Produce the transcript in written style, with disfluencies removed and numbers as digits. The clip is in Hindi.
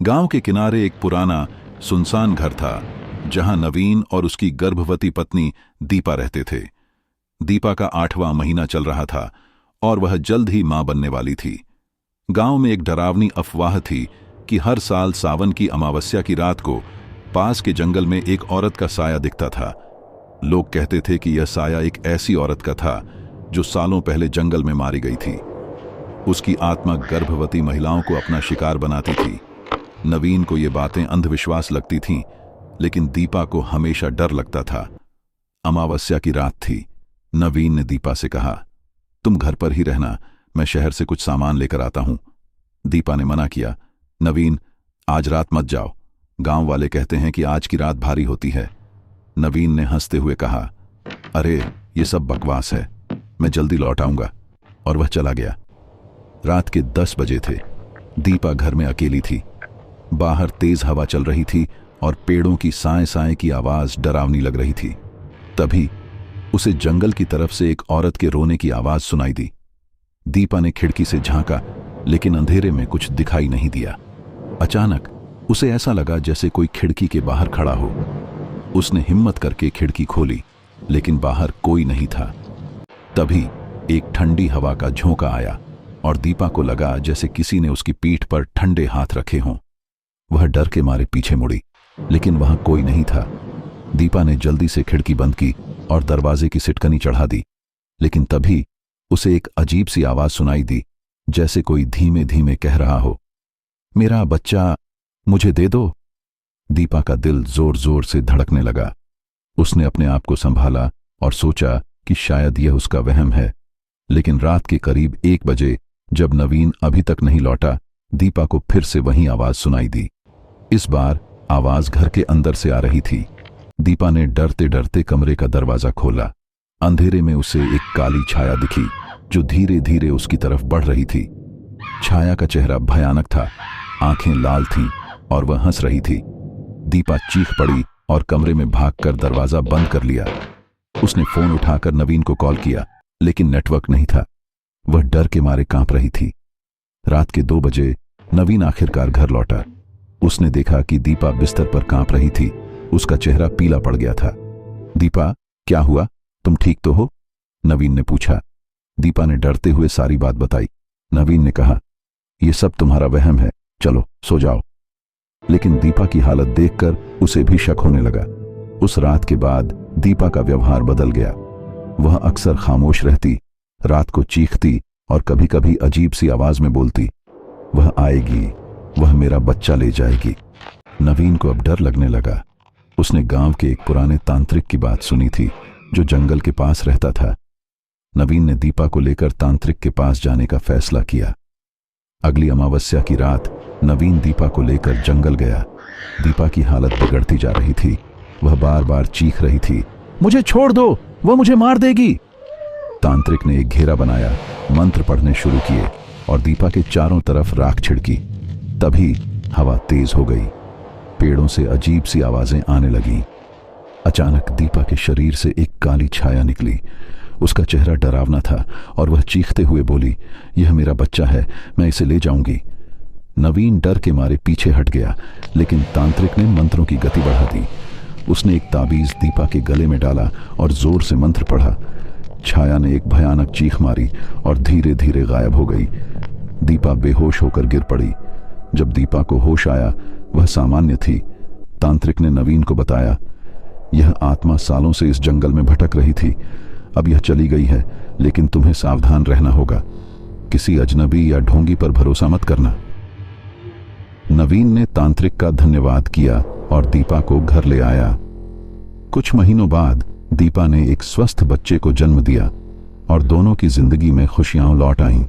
गांव के किनारे एक पुराना सुनसान घर था जहां नवीन और उसकी गर्भवती पत्नी दीपा रहते थे। दीपा का 8वां महीना चल रहा था और वह जल्द ही मां बनने वाली थी। गांव में एक डरावनी अफवाह थी कि हर साल सावन की अमावस्या की रात को पास के जंगल में एक औरत का साया दिखता था। लोग कहते थे कि यह साया एक ऐसी औरत का था जो सालों पहले जंगल में मारी गई थी। उसकी आत्मा गर्भवती महिलाओं को अपना शिकार बनाती थी। नवीन को ये बातें अंधविश्वास लगती थीं, लेकिन दीपा को हमेशा डर लगता था। अमावस्या की रात थी। नवीन ने दीपा से कहा, तुम घर पर ही रहना, मैं शहर से कुछ सामान लेकर आता हूं। दीपा ने मना किया, नवीन, आज रात मत जाओ, गांव वाले कहते हैं कि आज की रात भारी होती है। नवीन ने हंसते हुए कहा, अरे ये सब बकवास है, मैं जल्दी लौट आऊंगा। और वह चला गया। रात के 10 बजे थे। दीपा घर में अकेली थी। बाहर तेज हवा चल रही थी और पेड़ों की साए साए की आवाज डरावनी लग रही थी। तभी उसे जंगल की तरफ से एक औरत के रोने की आवाज सुनाई दी। दीपा ने खिड़की से झांका, लेकिन अंधेरे में कुछ दिखाई नहीं दिया। अचानक उसे ऐसा लगा जैसे कोई खिड़की के बाहर खड़ा हो। उसने हिम्मत करके खिड़की खोली, लेकिन बाहर कोई नहीं था। तभी एक ठंडी हवा का झोंका आया और दीपा को लगा जैसे किसी ने उसकी पीठ पर ठंडे हाथ रखे हों। वह डर के मारे पीछे मुड़ी, लेकिन वहां कोई नहीं था। दीपा ने जल्दी से खिड़की बंद की और दरवाजे की सिटकनी चढ़ा दी, लेकिन तभी उसे एक अजीब सी आवाज सुनाई दी, जैसे कोई धीमे धीमे कह रहा हो, मेरा बच्चा मुझे दे दो। दीपा का दिल जोर जोर से धड़कने लगा। उसने अपने आप को संभाला और सोचा कि शायद यह उसका वहम है। लेकिन रात के करीब 1 बजे, जब नवीन अभी तक नहीं लौटा, दीपा को फिर से वही आवाज सुनाई दी। इस बार आवाज घर के अंदर से आ रही थी। दीपा ने डरते डरते कमरे का दरवाजा खोला। अंधेरे में उसे एक काली छाया दिखी जो धीरे धीरे उसकी तरफ बढ़ रही थी। छाया का चेहरा भयानक था, आंखें लाल थीं और वह हंस रही थी। दीपा चीख पड़ी और कमरे में भागकर दरवाजा बंद कर लिया। उसने फोन उठाकर नवीन को कॉल किया, लेकिन नेटवर्क नहीं था। वह डर के मारे कांप रही थी। रात के 2 बजे नवीन आखिरकार घर लौटा। उसने देखा कि दीपा बिस्तर पर कांप रही थी। उसका चेहरा पीला पड़ गया था। दीपा, क्या हुआ? तुम ठीक तो हो? नवीन ने पूछा। दीपा ने डरते हुए सारी बात बताई। नवीन ने कहा, यह सब तुम्हारा वहम है, चलो सो जाओ। लेकिन दीपा की हालत देखकर उसे भी शक होने लगा। उस रात के बाद दीपा का व्यवहार बदल गया। वह अक्सर खामोश रहती, रात को चीखती और कभी कभी अजीब सी आवाज में बोलती, वह आएगी, वह मेरा बच्चा ले जाएगी। नवीन को अब डर लगने लगा। उसने गांव के एक पुराने तांत्रिक की बात सुनी थी जो जंगल के पास रहता था। नवीन ने दीपा को लेकर तांत्रिक के पास जाने का फैसला किया। अगली अमावस्या की रात नवीन दीपा को लेकर जंगल गया। दीपा की हालत बिगड़ती जा रही थी। वह बार बार चीख रही थी, मुझे छोड़ दो, वह मुझे मार देगी। तांत्रिक ने एक घेरा बनाया, मंत्र पढ़ने शुरू किए और दीपा के चारों तरफ राख छिड़की। तभी हवा तेज हो गई। पेड़ों से अजीब सी आवाजें आने लगीं। अचानक दीपा के शरीर से एक काली छाया निकली। उसका चेहरा डरावना था और वह चीखते हुए बोली, यह मेरा बच्चा है, मैं इसे ले जाऊंगी। नवीन डर के मारे पीछे हट गया, लेकिन तांत्रिक ने मंत्रों की गति बढ़ा दी। उसने एक ताबीज दीपा के गले में डाला और जोर से मंत्र पढ़ा। छाया ने एक भयानक चीख मारी और धीरे धीरे गायब हो गई। दीपा बेहोश होकर गिर पड़ी। जब दीपा को होश आया, वह सामान्य थी। तांत्रिक ने नवीन को बताया, यह आत्मा सालों से इस जंगल में भटक रही थी। अब यह चली गई है, लेकिन तुम्हें सावधान रहना होगा। किसी अजनबी या ढोंगी पर भरोसा मत करना। नवीन ने तांत्रिक का धन्यवाद किया और दीपा को घर ले आया। कुछ महीनों बाद दीपा ने एक स्वस्थ बच्चे को जन्म दिया और दोनों की जिंदगी में खुशियां लौट आईं।